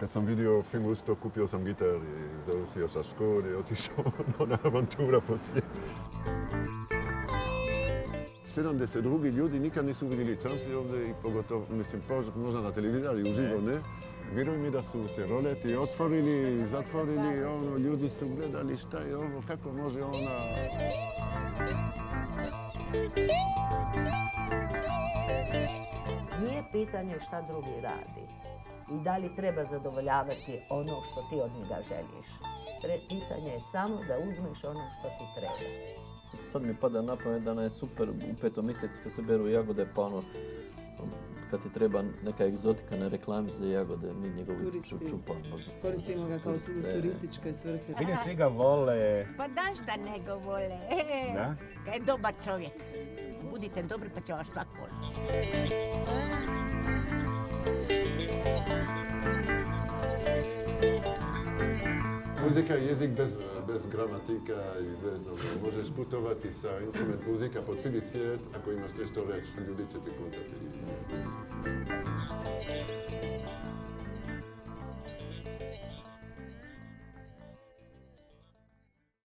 Kad sam vidio film isto, kupio sam gitar i završio sa škole i otišao na avantura po svijetu. 70 drugih ljudi nikad nisu vidjeli Canci ovdje i pogotovo, mislim, možda na televiziji, ali uživo ne. Vjeruj mi da su se roleti otvorili, zatvorili, ljudi su gledali šta je ovo, kako može ona... Nije pitanje šta drugi radi i da li treba zadovoljavati ono što ti od njega želiš. Pitanje je samo da uzmeš ono što ti treba. Sad mi pada na pamet da nam je super u 5. mjesecu kad se beru jagode, pa kad ti treba neka egzotika na reklami za jagode, mi njegovu čupamo. Koristimo ga kao turističke svrhe. Vidim, svi ga vole. Pa da šta nego vole. Da? Kad je dobar čovjek. Budite dobri pa će vas svak voliti. Muzika je jezik bez gramatika i bez možeš putovati sa instrument muzika po cijeli svijet, ako imaš nešto reći, ljudi će ti kontati.